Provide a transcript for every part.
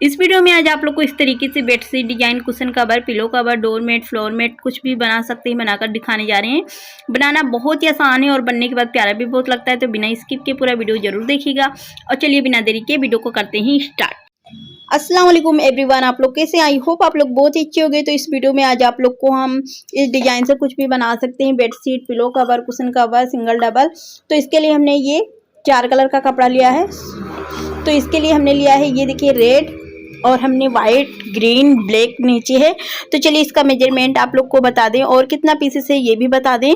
इस वीडियो में आज आप लोग को इस तरीके से bedsheet design, cushion cover, pillow cover, doormat, floor mat कुछ भी बना सकते हैं, बनाकर दिखाने जा रहे हैं। बनाना बहुत ही आसान है और बनने के बाद प्यारा भी बहुत लगता है, तो बिना स्किप के पूरा वीडियो जरूर देखिएगा। और चलिए बिना देरी के वीडियो को करते हैं स्टार्ट। अस्सलाम वालेकुम एवरीवन, आप लोग कैसे? आई होप आप लोग बहुत ही अच्छे हो गए। तो इस वीडियो में आज आप लोग को हम इस डिजाइन से कुछ भी बना सकते हैं, bedsheet, pillow cover, cushion cover, single double. तो इसके लिए हमने ये 4 कलर का कपड़ा लिया है। तो इसके लिए हमने लिया है, ये देखिए, रेड, और हमने वाइट, ग्रीन, ब्लैक नीचे है। तो चलिए इसका मेजरमेंट आप लोग को बता दें और कितना पीसेस है ये भी बता दें।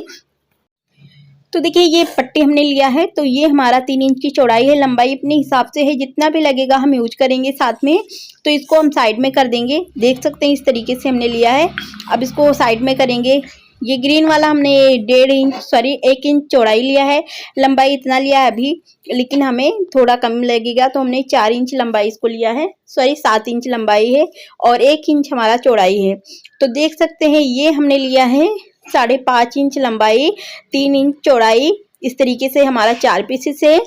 तो देखिए ये पट्टी हमने लिया है, तो ये हमारा 3 इंच की चौड़ाई है। लंबाई अपने हिसाब से है, जितना भी लगेगा हम यूज करेंगे साथ में। तो इसको हम साइड में कर देंगे, देख सकते हैं इस तरीके से हमने लिया है। अब इसको साइड में करेंगे। ये ग्रीन वाला हमने 1 इंच चौड़ाई लिया है, लंबाई इतना लिया है अभी, लेकिन हमें थोड़ा कम लगेगा तो हमने 4 इंच लंबाई इसको लिया है। 7 इंच लंबाई है और 1 इंच हमारा चौड़ाई है। तो देख सकते हैं ये हमने लिया है 5.5 इंच लंबाई, 3 इंच चौड़ाई। इस तरीके से हमारा 4 पीसेस है।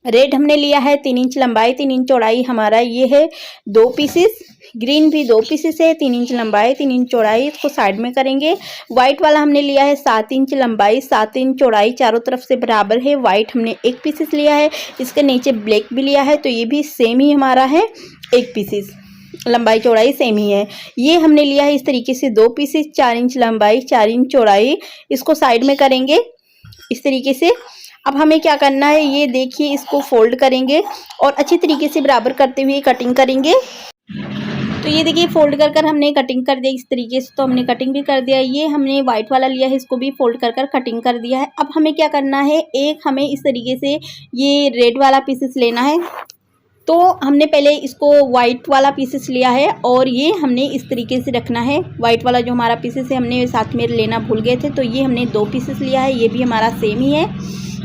रेड हमने लिया है 3 इंच लंबाई, 3 इंच चौड़ाई, हमारा ये है 2 पीसेस। ग्रीन भी 2 पीसेस है, 3 इंच लंबाई, 3 इंच चौड़ाई। इसको साइड में करेंगे। व्हाइट वाला हमने लिया है 7 इंच लंबाई, 7 इंच चौड़ाई, चारों तरफ से बराबर है। व्हाइट हमने 1 पीसेस लिया है। इसके नीचे ब्लैक भी लिया है, तो ये भी सेम ही हमारा है, 1 पीसेस, लंबाई चौड़ाई सेम ही है। ये हमने लिया है इस तरीके से 2 पीसेस, 4 इंच लंबाई, 4 इंच चौड़ाई। इसको साइड में करेंगे इस तरीके से। अब हमें क्या करना है, ये देखिए, इसको फोल्ड करेंगे और अच्छी तरीके से बराबर करते हुए कटिंग करेंगे। तो ये देखिए फोल्ड कर हमने कटिंग कर दिया इस तरीके से। तो हमने कटिंग भी कर दिया। ये हमने व्हाइट वाला लिया है, इसको भी फोल्ड कर कटिंग कर दिया है। अब हमें क्या करना है, एक हमें इस तरीके से ये रेड वाला पीसेस लेना है। तो हमने पहले इसको वाइट वाला पीसेस लिया है और ये हमने इस तरीके से रखना है। वाइट वाला जो हमारा पीसेस है हमने साथ में लेना भूल गए थे, तो ये हमने 2 पीसेस लिया है। ये भी हमारा सेम ही है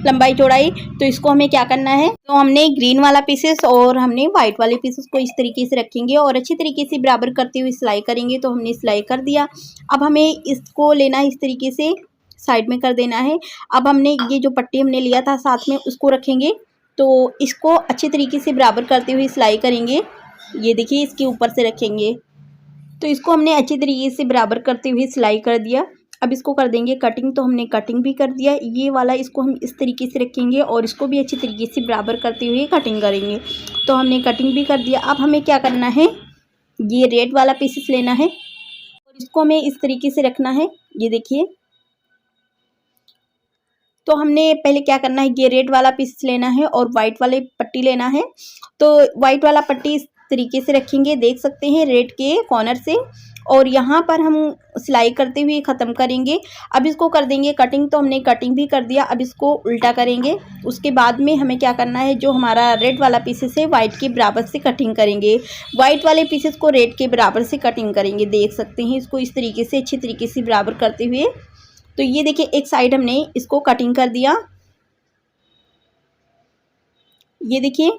लंबाई चौड़ाई। तो इसको हमें क्या करना है, तो हमने ग्रीन वाला पीसेस और हमने वाइट वाले पीसेस को इस तरीके से रखेंगे और अच्छी तरीके से बराबर करते हुए सिलाई करेंगे। तो हमने सिलाई कर दिया। अब हमें इसको लेना है, इस तरीके से साइड में कर देना है। अब हमने ये जो पट्टी हमने लिया था साथ में उसको रखेंगे। तो इसको अच्छे तरीके से बराबर करते हुए सिलाई करेंगे। ये देखिए इसके ऊपर से रखेंगे। तो इसको हमने अच्छी तरीके से बराबर करते हुए सिलाई कर दिया। अब इसको कर देंगे कटिंग। तो हमने कटिंग भी कर दिया। ये वाला इसको हम इस तरीके से रखेंगे और इसको भी अच्छी तरीके से बराबर करते हुए कटिंग करेंगे। तो हमने कटिंग भी कर दिया। अब हमें क्या करना है, ये रेड वाला पीसेस लेना है और इसको हमें इस तरीके से रखना है। ये देखिए, तो हमने पहले क्या करना है, ये रेड वाला पीस लेना है और वाइट वाले पट्टी लेना है। तो वाइट वाला पट्टी इस तरीके से रखेंगे, देख सकते हैं, रेड के कॉर्नर से, और यहाँ पर हम सिलाई करते हुए ख़त्म करेंगे। अब इसको कर देंगे कटिंग। तो हमने कटिंग भी कर दिया। अब इसको उल्टा करेंगे। उसके बाद में हमें क्या करना है, जो हमारा रेड वाला पीसेस है वाइट के बराबर से कटिंग करेंगे। वाइट वाले पीसेस को रेड के बराबर से कटिंग करेंगे। देख सकते हैं इसको इस तरीके से अच्छी तरीके से बराबर करते हुए। तो ये देखिए एक साइड हमने इसको कटिंग कर दिया। ये देखिए,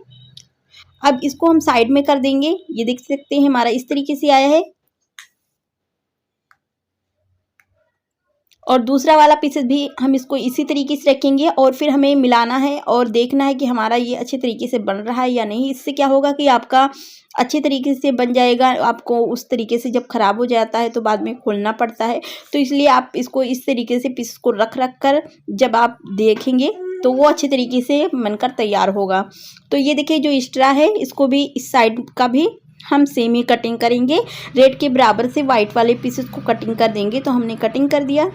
अब इसको हम साइड में कर देंगे। ये देख सकते हैं हमारा इस तरीके से आया है। और दूसरा वाला पीसेस भी हम इसको इसी तरीके से रखेंगे और फिर हमें मिलाना है और देखना है कि हमारा ये अच्छे तरीके से बन रहा है या नहीं। इससे क्या होगा कि आपका अच्छे तरीके से बन जाएगा। आपको उस तरीके से जब ख़राब हो जाता है तो बाद में खोलना पड़ता है। तो इसलिए आप इसको इस तरीके से पीस को रख कर जब आप देखेंगे तो वो अच्छे तरीके से बनकर तैयार होगा। तो ये देखिए जो एक्स्ट्रा है इसको भी इस साइड का भी हम सेम ही कटिंग करेंगे। रेड के बराबर से वाइट वाले पीसेस को कटिंग कर देंगे। तो हमने कटिंग कर दिया।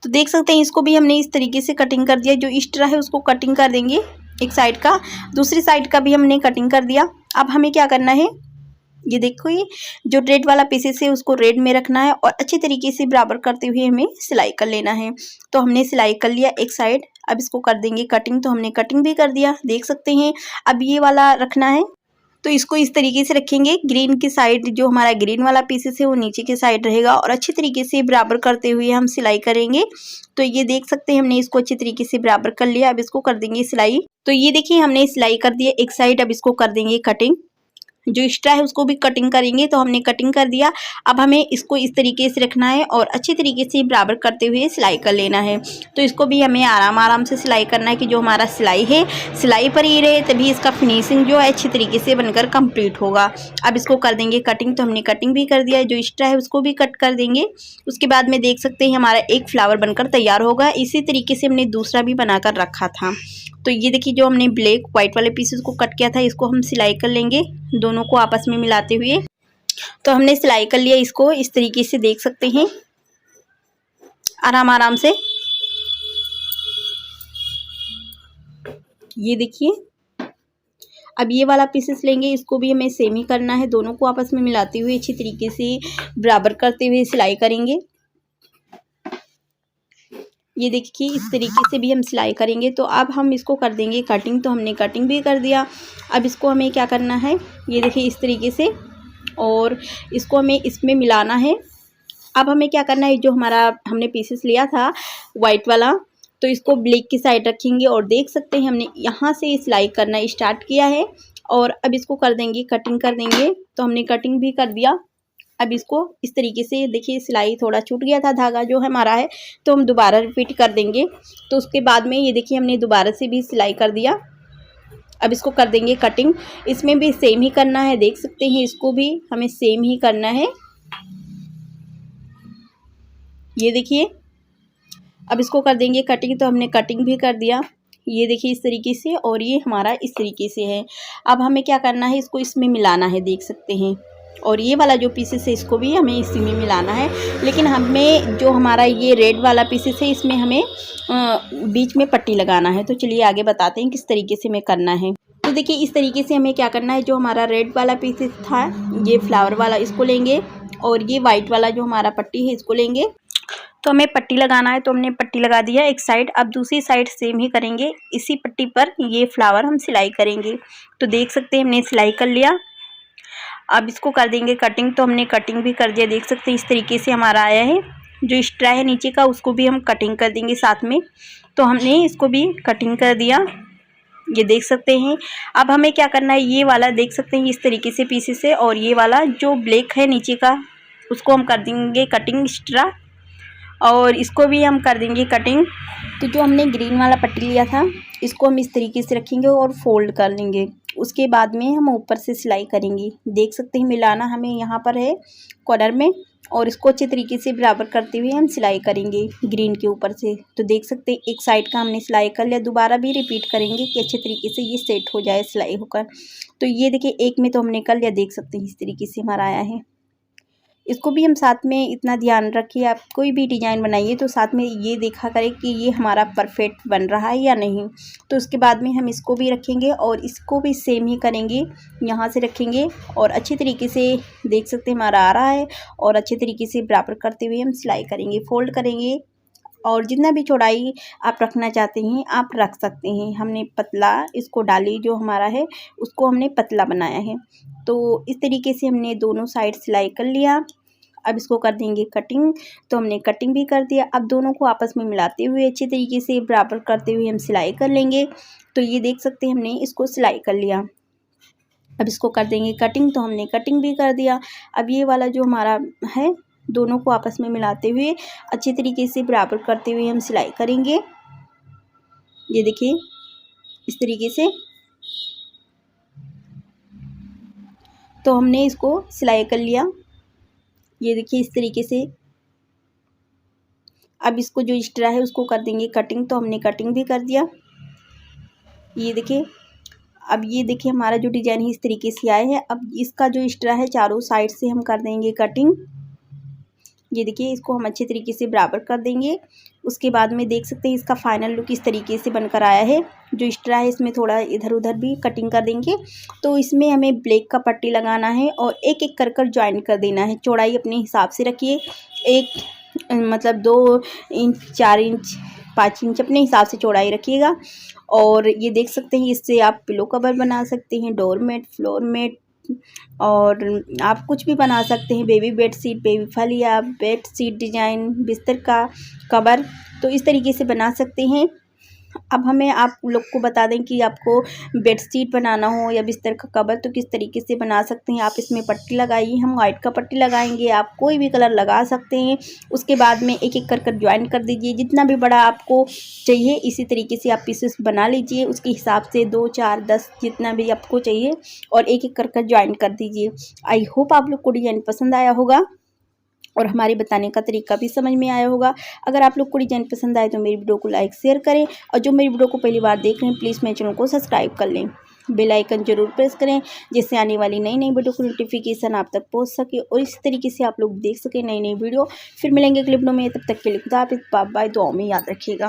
तो देख सकते हैं इसको भी हमने इस तरीके से कटिंग कर दिया। जो एक्स्ट्रा है उसको कटिंग कर देंगे एक साइड का, दूसरी साइड का भी हमने कटिंग कर दिया। अब हमें क्या करना है, ये देखो, ये जो रेड वाला पीसेस है उसको रेड में रखना है और अच्छे तरीके से बराबर करते हुए हमें सिलाई कर लेना है। तो हमने सिलाई कर लिया एक साइड। अब इसको कर देंगे कटिंग। तो हमने कटिंग भी कर दिया, देख सकते हैं। अब ये वाला रखना है, तो इसको इस तरीके से रखेंगे। ग्रीन की साइड, जो हमारा ग्रीन वाला पीसेस है वो नीचे की साइड रहेगा और अच्छी तरीके से बराबर करते हुए हम सिलाई करेंगे। तो ये देख सकते हैं हमने इसको अच्छी तरीके से बराबर कर लिया। अब इसको कर देंगे सिलाई। तो ये देखिए हमने सिलाई कर दी एक साइड। अब इसको कर देंगे कटिंग। जो एक्स्ट्रा है उसको भी कटिंग करेंगे। तो हमने कटिंग कर दिया। अब हमें इसको इस तरीके से रखना है और अच्छी तरीके से बराबर करते हुए सिलाई कर लेना है। तो इसको भी हमें आराम से सिलाई करना है कि जो हमारा सिलाई है सिलाई पर ही रहे, तभी इसका फिनिशिंग जो है अच्छी तरीके से बनकर कंप्लीट होगा। अब इसको कर देंगे कटिंग। तो हमने कटिंग भी कर दिया, जो एक्स्ट्रा है उसको भी कट कर देंगे। उसके बाद में देख सकते हैं हमारा एक फ्लावर बनकर तैयार होगा। इसी तरीके से हमने दूसरा भी बनाकर रखा था। तो ये देखिए जो हमने ब्लैक वाइट वाले पीसेस को कट किया था, इसको हम सिलाई कर लेंगे दोनों को आपस में मिलाते हुए। तो हमने सिलाई कर लिया इसको इस तरीके से, देख सकते हैं आराम से। ये देखिए अब ये वाला पीसेस लेंगे, इसको भी हमें सेम ही करना है। दोनों को आपस में मिलाते हुए अच्छी तरीके से बराबर करते हुए सिलाई करेंगे। ये देखिए इस तरीके से भी हम सिलाई करेंगे। तो अब हम इसको कर देंगे कटिंग। तो हमने कटिंग भी कर दिया। अब इसको हमें क्या करना है, ये देखिए इस तरीके से, और इसको हमें इसमें मिलाना है। अब हमें क्या करना है, जो हमारा हमने पीसेस लिया था वाइट वाला, तो इसको ब्लैक की साइड रखेंगे और देख सकते हैं हमने यहाँ से सिलाई करना स्टार्ट किया है। और अब इसको कर देंगे कटिंग कर देंगे। तो हमने कटिंग भी कर दिया। अब इसको इस तरीके से देखिए, सिलाई थोड़ा छूट गया था धागा जो हमारा है, तो हम दोबारा रिपीट कर देंगे। तो उसके बाद में ये देखिए हमने दोबारा से भी सिलाई कर दिया। अब इसको कर देंगे कटिंग। इसमें भी सेम ही करना है, देख सकते हैं इसको भी हमें सेम ही करना है। ये देखिए अब इसको कर देंगे कटिंग। तो हमने कटिंग भी कर दिया, ये देखिए इस तरीके से, और ये हमारा इस तरीके से है। अब हमें क्या करना है, इसको इसमें मिलाना है, देख सकते हैं। और ये वाला जो पीसेस है इसको भी हमें इसी में मिलाना है। लेकिन हमें जो हमारा ये रेड वाला पीसेस है इसमें हमें बीच में पट्टी लगाना है। तो चलिए आगे बताते हैं किस तरीके से हमें करना है। तो देखिए इस तरीके से हमें क्या करना है, जो हमारा रेड वाला पीसेस था ये फ्लावर वाला, इसको लेंगे, और ये वाइट वाला जो हमारा पट्टी है इसको लेंगे। तो हमें पट्टी लगाना है, तो हमने पट्टी लगा दिया एक साइड। अब दूसरी साइड सेम ही करेंगे, इसी पट्टी पर ये फ्लावर हम सिलाई करेंगे। तो देख सकते हैं हमने सिलाई कर लिया। अब इसको कर देंगे कटिंग। तो हमने कटिंग भी कर दिया, देख सकते हैं इस तरीके से हमारा आया है। जो एक्स्ट्रा है नीचे का उसको भी हम कटिंग कर देंगे साथ में। तो हमने इसको भी कटिंग कर दिया, ये देख सकते हैं। अब हमें क्या करना है, ये वाला देख सकते हैं इस तरीके से पीसेस है, और ये वाला जो ब्लैक है नीचे का उसको हम कर देंगे कटिंग एक्स्ट्रा, और इसको भी हम कर देंगे कटिंग। तो जो हमने ग्रीन वाला पट्टी लिया था इसको हम इस तरीके से रखेंगे और फोल्ड कर लेंगे। उसके बाद में हम ऊपर से सिलाई करेंगे, देख सकते हैं मिलाना हमें यहाँ पर है कॉर्नर में, और इसको अच्छे तरीके से बराबर करते हुए हम सिलाई करेंगे ग्रीन के ऊपर से। तो देख सकते हैं एक साइड का हमने सिलाई कर लिया, दोबारा भी रिपीट करेंगे कि अच्छे तरीके से ये सेट हो जाए सिलाई होकर। तो ये देखिए एक में तो हमने कर लिया, देख सकते हैं इस तरीके से हमारा आया है। इसको भी हम साथ में इतना ध्यान रखिए, आप कोई भी डिज़ाइन बनाइए तो साथ में ये देखा करें कि ये हमारा परफेक्ट बन रहा है या नहीं। तो उसके बाद में हम इसको भी रखेंगे और इसको भी सेम ही करेंगे, यहाँ से रखेंगे और अच्छी तरीके से देख सकते हैं हमारा आ रहा है, और अच्छे तरीके से बराबर करते हुए हम सिलाई करेंगे, फोल्ड करेंगे, और जितना भी चौड़ाई आप रखना चाहते हैं आप रख सकते हैं। हमने पतला इसको डाली, जो हमारा है उसको हमने पतला बनाया है। तो इस तरीके से हमने दोनों साइड सिलाई कर लिया। अब इसको कर देंगे कटिंग। तो हमने कटिंग भी कर दिया। अब दोनों को आपस में मिलाते हुए अच्छी तरीके से बराबर करते हुए हम सिलाई कर लेंगे। तो ये देख सकते हैं हमने इसको सिलाई कर लिया। अब इसको कर देंगे कटिंग। तो हमने कटिंग भी कर दिया। अब ये वाला जो हमारा है दोनों को आपस में मिलाते हुए अच्छी तरीके से बराबर करते हुए हम सिलाई करेंगे। ये देखिए इस तरीके से। तो हमने इसको सिलाई कर लिया, ये देखिए इस तरीके से। अब इसको जो एक्स्ट्रा है उसको कर देंगे कटिंग। तो हमने कटिंग भी कर दिया, ये देखिए। अब ये देखिए हमारा जो डिज़ाइन है इस तरीके से आया है। अब इसका जो एक्स्ट्रा है चारों साइड से हम कर देंगे कटिंग। ये देखिए इसको हम अच्छे तरीके से बराबर कर देंगे। उसके बाद में देख सकते हैं इसका फाइनल लुक इस तरीके से बनकर आया है। जो एक्स्ट्रा है इसमें थोड़ा इधर उधर भी कटिंग कर देंगे। तो इसमें हमें ब्लैक का पट्टी लगाना है और एक एक कर ज्वाइन कर देना है। चौड़ाई अपने हिसाब से रखिए, एक मतलब 2 इंच 4 इंच 5 इंच अपने हिसाब से चौड़ाई रखिएगा। और ये देख सकते हैं इससे आप पिलो कवर बना सकते हैं, डोरमेट, फ्लोर मेट, और आप कुछ भी बना सकते हैं, बेबी बेड शीट, बेबी फलिया, बेड शीट डिज़ाइन, बिस्तर का कवर। तो इस तरीके से बना सकते हैं। अब हमें आप लोग को बता दें कि आपको बेडशीट बनाना हो या बिस्तर का कवर तो किस तरीके से बना सकते हैं। आप इसमें पट्टी लगाइए, हम वाइट का पट्टी लगाएंगे, आप कोई भी कलर लगा सकते हैं। उसके बाद में एक एक कर ज्वाइन कर दीजिए। जितना भी बड़ा आपको चाहिए इसी तरीके से आप पीसेस बना लीजिए, उसके हिसाब से 2 4 10 जितना भी आपको चाहिए और एक एक कर ज्वाइन कर दीजिए। आई होप आप लोग को डिजाइन पसंद आया होगा और हमारे बताने का तरीका भी समझ में आया होगा। अगर आप लोग को डिजाइन पसंद आए तो मेरी वीडियो को लाइक शेयर करें और जो मेरी वीडियो को पहली बार देख रहे हैं प्लीज़ मेरे चैनल को सब्सक्राइब कर लें, बेल आइकन जरूर प्रेस करें जिससे आने वाली नई नई वीडियो की नोटिफिकेशन आप तक पहुंच सके और इस तरीके से आप लोग देख सकें नई नई वीडियो। फिर मिलेंगे अगले वीडियो में, तब तक के लिए खुदा हाफिज़, बाय बाय, दुआओं में याद रखिएगा।